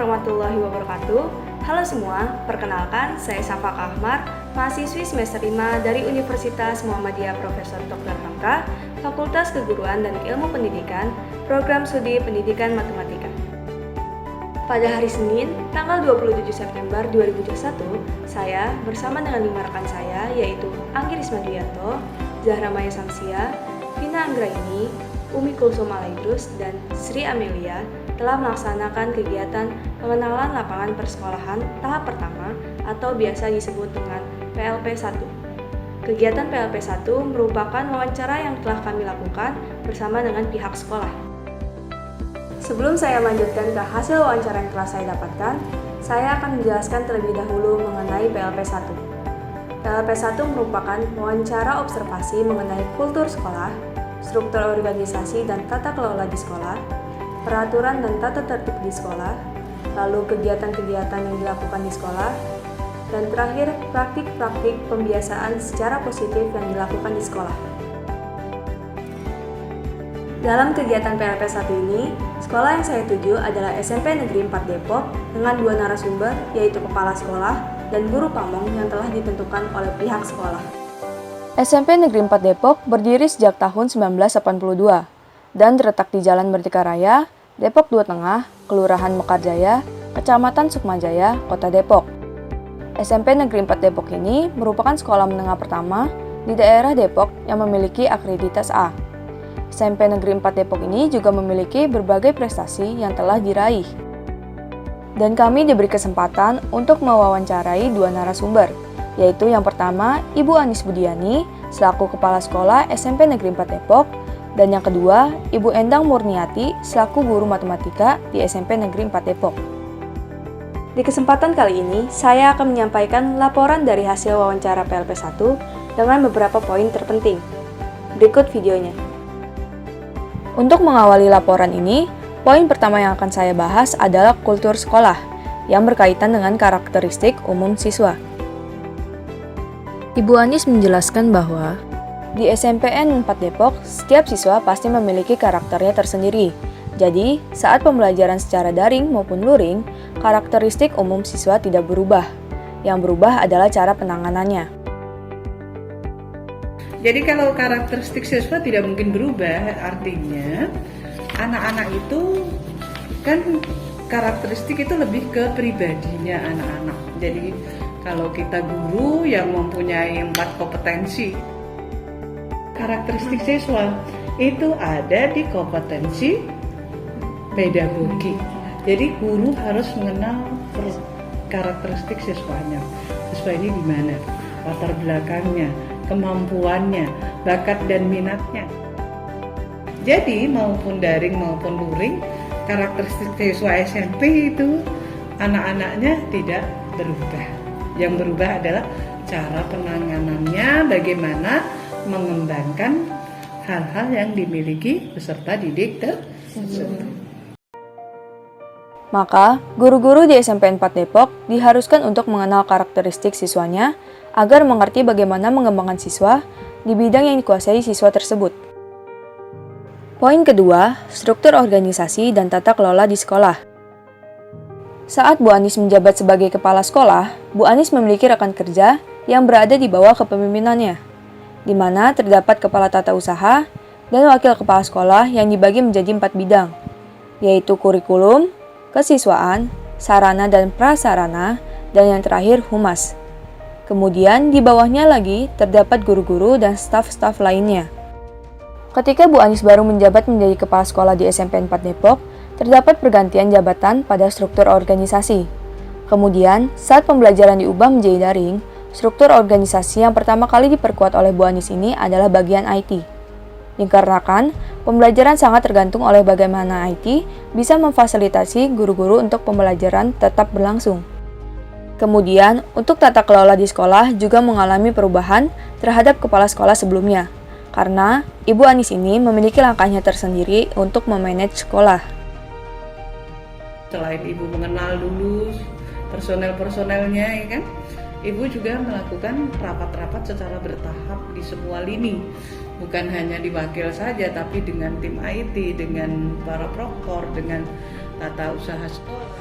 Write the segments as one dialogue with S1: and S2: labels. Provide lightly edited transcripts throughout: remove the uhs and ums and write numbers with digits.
S1: warahmatullahi wabarakatuh. Halo semua, perkenalkan saya Syafa Ahmar, mahasiswi semester 5 dari Universitas Muhammadiyah Profesor Dr. Hamka, Fakultas Keguruan dan Ilmu Pendidikan, Program Studi Pendidikan Matematika. Pada hari Senin, tanggal 27 September 2021, saya bersama dengan 5 rekan saya, yaitu Anggi Risma Duyanto, Zahra Maya Samsia, Vina Anggraini, Umi Kulsum Alaidrus, dan Sri Amelia telah melaksanakan kegiatan pengenalan lapangan persekolahan tahap pertama atau biasa disebut dengan PLP 1. Kegiatan PLP 1 merupakan wawancara yang telah kami lakukan bersama dengan pihak sekolah. Sebelum saya lanjutkan ke hasil wawancara yang telah saya dapatkan, saya akan menjelaskan terlebih dahulu mengenai PLP 1. PLP 1 merupakan wawancara observasi mengenai kultur sekolah, struktur organisasi dan tata kelola di sekolah, peraturan dan tata tertib di sekolah, lalu kegiatan-kegiatan yang dilakukan di sekolah, dan terakhir praktik-praktik pembiasaan secara positif yang dilakukan di sekolah. Dalam kegiatan PLP 1 ini, sekolah yang saya tuju adalah SMP Negeri 4 Depok dengan 2 narasumber, yaitu kepala sekolah dan guru pamong yang telah ditentukan oleh pihak sekolah. SMP Negeri 4 Depok berdiri sejak tahun 1982 dan terletak di Jalan Merdeka Raya, Depok 2 Tengah, Kelurahan Mekarjaya, Kecamatan Sukmajaya, Kota Depok. SMP Negeri 4 Depok ini merupakan sekolah menengah pertama di daerah Depok yang memiliki akreditas A. SMP Negeri 4 Depok ini juga memiliki berbagai prestasi yang telah diraih. Dan kami diberi kesempatan untuk mewawancarai 2 narasumber, yaitu yang pertama Ibu Anis Budiani selaku Kepala Sekolah SMP Negeri 4 Depok, dan yang kedua Ibu Endang Murniati selaku Guru Matematika di SMP Negeri 4 Depok. Di kesempatan kali ini, saya akan menyampaikan laporan dari hasil wawancara PLP 1 dengan beberapa poin terpenting. Berikut videonya. Untuk mengawali laporan ini, poin pertama yang akan saya bahas adalah kultur sekolah yang berkaitan dengan karakteristik umum siswa. Ibu Anis menjelaskan bahwa di SMPN 4 Depok, setiap siswa pasti memiliki karakternya tersendiri. Jadi, saat pembelajaran secara daring maupun luring, karakteristik umum siswa tidak berubah. Yang berubah adalah cara penanganannya.
S2: Jadi kalau karakteristik siswa tidak mungkin berubah, artinya anak-anak itu kan karakteristik itu lebih ke pribadinya anak-anak. Jadi kalau kita guru yang mempunyai 4 kompetensi, karakteristik siswa itu ada di kompetensi pedagogi. Jadi guru harus mengenal karakteristik siswanya. Siswa ini di mana? Latar belakangnya, kemampuannya, bakat dan minatnya. Jadi maupun daring maupun luring, karakteristik siswa SMP itu anak-anaknya tidak berubah. Yang berubah adalah cara penanganannya, bagaimana mengembangkan hal-hal yang dimiliki peserta didik tersebut.
S1: Maka, guru-guru di SMP 4 Depok diharuskan untuk mengenal karakteristik siswanya agar mengerti bagaimana mengembangkan siswa di bidang yang dikuasai siswa tersebut. Poin kedua, struktur organisasi dan tata kelola di sekolah. Saat Bu Anis menjabat sebagai kepala sekolah, Bu Anis memiliki rekan kerja yang berada di bawah kepemimpinannya, di mana terdapat kepala tata usaha dan wakil kepala sekolah yang dibagi menjadi 4 bidang, yaitu kurikulum, kesiswaan, sarana dan prasarana, dan yang terakhir humas. Kemudian di bawahnya lagi terdapat guru-guru dan staf-staf lainnya. Ketika Bu Anis baru menjabat menjadi kepala sekolah di SMP 4 Depok, terdapat pergantian jabatan pada struktur organisasi. Kemudian, saat pembelajaran diubah menjadi daring, struktur organisasi yang pertama kali diperkuat oleh Bu Anis ini adalah bagian IT. Dikarenakan, pembelajaran sangat tergantung oleh bagaimana IT bisa memfasilitasi guru-guru untuk pembelajaran tetap berlangsung. Kemudian, untuk tata kelola di sekolah juga mengalami perubahan terhadap kepala sekolah sebelumnya, karena Ibu Anis ini memiliki langkahnya tersendiri untuk memanage sekolah.
S2: Selain Ibu mengenal dulu personel-personelnya, ya kan? Ibu juga melakukan rapat-rapat secara bertahap di semua lini. Bukan hanya di wakil saja, tapi dengan tim IT, dengan para prokor, dengan tata usaha sekolah.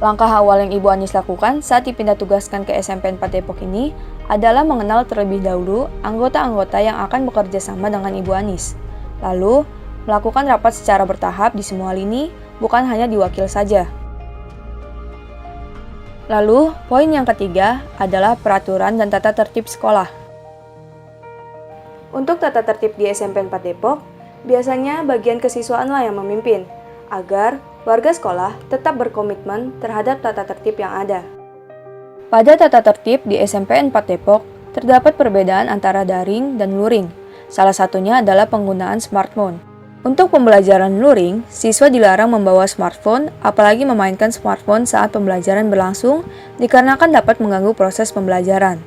S1: Langkah awal yang Ibu Anis lakukan saat dipindah tugaskan ke SMP 4 Depok ini adalah mengenal terlebih dahulu anggota-anggota yang akan bekerja sama dengan Ibu Anis. Lalu, melakukan rapat secara bertahap di semua lini, bukan hanya di wakil saja. Lalu, poin yang ketiga adalah peraturan dan tata tertib sekolah. Untuk tata tertib di SMP 4 Depok, biasanya bagian kesiswaanlah yang memimpin, agar warga sekolah tetap berkomitmen terhadap tata tertib yang ada. Pada tata tertib di SMP 4 Depok, terdapat perbedaan antara daring dan luring. Salah satunya adalah penggunaan smartphone. Untuk pembelajaran luring, siswa dilarang membawa smartphone, apalagi memainkan smartphone saat pembelajaran berlangsung, dikarenakan dapat mengganggu proses pembelajaran.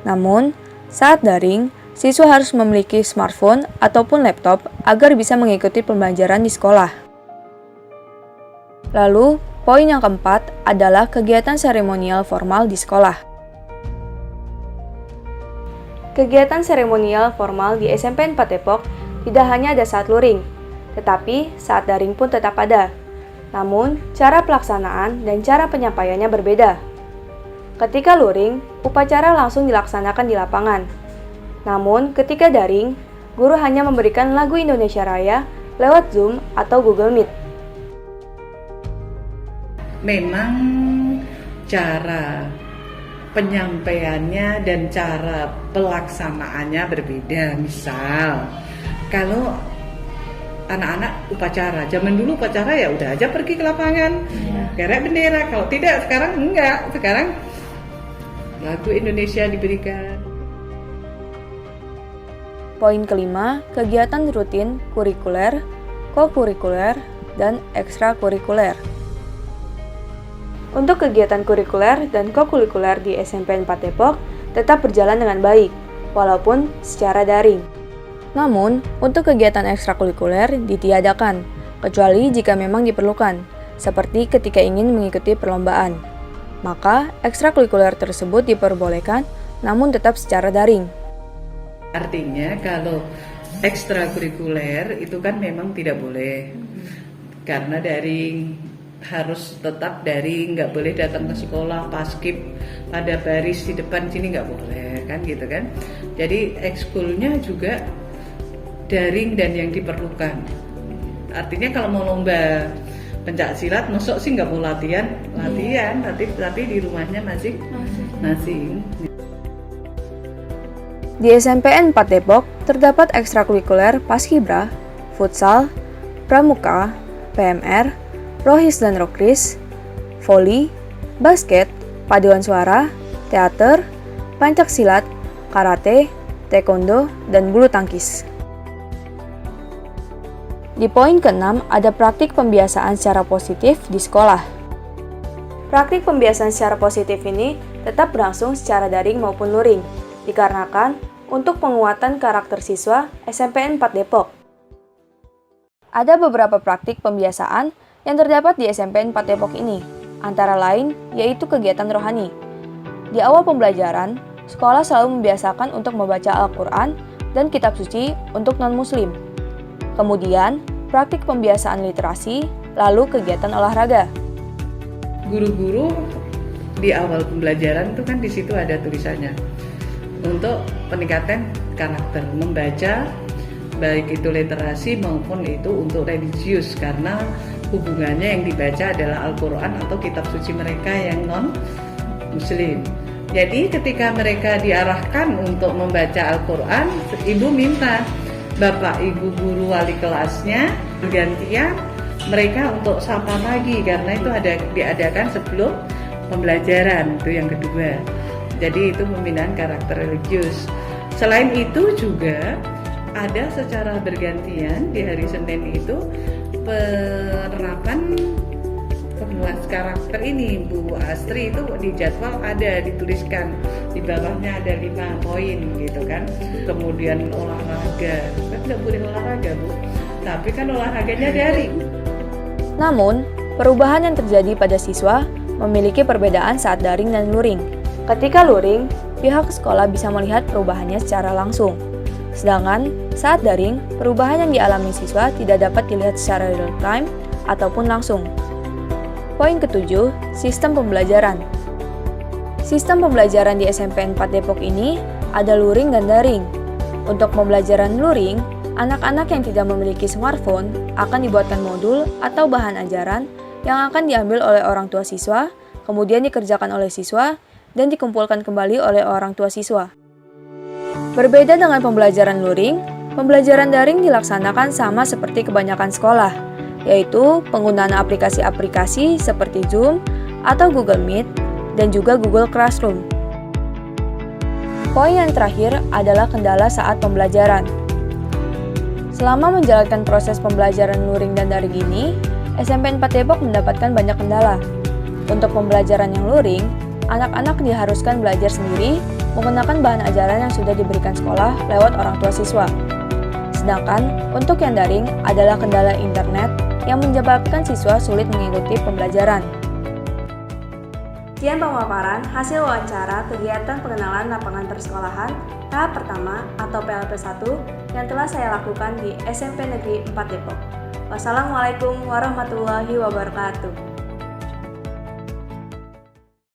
S1: Namun, saat daring, siswa harus memiliki smartphone ataupun laptop agar bisa mengikuti pembelajaran di sekolah. Lalu, poin yang keempat adalah kegiatan seremonial formal di sekolah. Kegiatan seremonial formal di SMP 4 Depok tidak hanya ada saat luring, tetapi saat daring pun tetap ada. Namun, cara pelaksanaan dan cara penyampaiannya berbeda. Ketika luring, upacara langsung dilaksanakan di lapangan. Namun, ketika daring, guru hanya memberikan lagu Indonesia Raya lewat Zoom atau Google Meet.
S2: Memang cara penyampaiannya dan cara pelaksanaannya berbeda. Misal, kalau anak-anak upacara, zaman dulu upacara ya udah aja pergi ke lapangan, gerek bendera. Kalau tidak, sekarang enggak. Sekarang lagu Indonesia diberikan.
S1: Poin kelima, kegiatan rutin kurikuler, kokurikuler, dan ekstrakurikuler. Untuk kegiatan kurikuler dan kokurikuler di SMP 4 Depok tetap berjalan dengan baik, walaupun secara daring. Namun, untuk kegiatan ekstrakurikuler ditiadakan, kecuali jika memang diperlukan, seperti ketika ingin mengikuti perlombaan. Maka, ekstrakurikuler tersebut diperbolehkan, namun tetap secara daring.
S2: Artinya kalau ekstrakurikuler itu kan memang tidak boleh, karena daring. Harus tetap daring, nggak boleh datang ke sekolah paskib pada baris di depan sini, nggak boleh kan gitu kan. Jadi ekskulnya juga daring dan yang diperlukan. Artinya kalau mau lomba pencak silat, masuk sih nggak mau latihan, tapi di rumahnya masing-masing.
S1: Di SMPN 4 Depok terdapat ekstrakurikuler paskibra, futsal, pramuka, PMR, rohis dan rokris, voli, basket, paduan suara, teater, pencaksilat, karate, taekwondo, dan bulu tangkis. Di poin ke-6 ada praktik pembiasaan secara positif di sekolah. Praktik pembiasaan secara positif ini tetap berlangsung secara daring maupun luring, dikarenakan untuk penguatan karakter siswa SMPN 4 Depok. Ada beberapa praktik pembiasaan yang terdapat di SMPN 4 Depok ini, antara lain yaitu kegiatan rohani. Di awal pembelajaran, sekolah selalu membiasakan untuk membaca Al-Quran dan kitab suci untuk non-muslim. Kemudian, praktik pembiasaan literasi, lalu kegiatan olahraga.
S2: Guru-guru di awal pembelajaran itu kan di situ ada tulisannya untuk peningkatan karakter, membaca baik itu literasi maupun itu untuk religius, karena hubungannya yang dibaca adalah Al-Quran atau kitab suci mereka yang non-muslim. Jadi ketika mereka diarahkan untuk membaca Al-Quran, ibu minta bapak ibu guru wali kelasnya bergantian mereka untuk sapa lagi, karena itu diadakan sebelum pembelajaran, itu yang kedua. Jadi itu pembinaan karakter religius. Selain itu juga ada secara bergantian di hari Senin itu penerapan penguas karakter ini. Bu Astri itu di jadwal ada dituliskan di bawahnya ada 5 poin gitu kan. Kemudian olahraga, kan nggak boleh olahraga Bu, tapi kan olahraganya daring.
S1: Namun, perubahan yang terjadi pada siswa memiliki perbedaan saat daring dan luring. Ketika luring, pihak sekolah bisa melihat perubahannya secara langsung. Sedangkan saat daring, perubahan yang dialami siswa tidak dapat dilihat secara real time ataupun langsung. Poin ketujuh, sistem pembelajaran. Sistem pembelajaran di SMP 4 Depok ini ada luring dan daring. Untuk pembelajaran luring, anak-anak yang tidak memiliki smartphone akan dibuatkan modul atau bahan ajaran yang akan diambil oleh orang tua siswa, kemudian dikerjakan oleh siswa, dan dikumpulkan kembali oleh orang tua siswa. Berbeda dengan pembelajaran luring, pembelajaran daring dilaksanakan sama seperti kebanyakan sekolah, yaitu penggunaan aplikasi-aplikasi seperti Zoom atau Google Meet, dan juga Google Classroom. Poin yang terakhir adalah kendala saat pembelajaran. Selama menjalankan proses pembelajaran luring dan daring ini, SMP 4 Depok mendapatkan banyak kendala. Untuk pembelajaran yang luring, anak-anak diharuskan belajar sendiri menggunakan bahan ajaran yang sudah diberikan sekolah lewat orang tua siswa. Sedangkan untuk yang daring adalah kendala internet yang menyebabkan siswa sulit mengikuti pembelajaran. Sekian pemaparan hasil wawancara kegiatan pengenalan lapangan persekolahan tahap pertama atau PLP1 yang telah saya lakukan di SMP Negeri 4 Depok. Wassalamualaikum warahmatullahi wabarakatuh.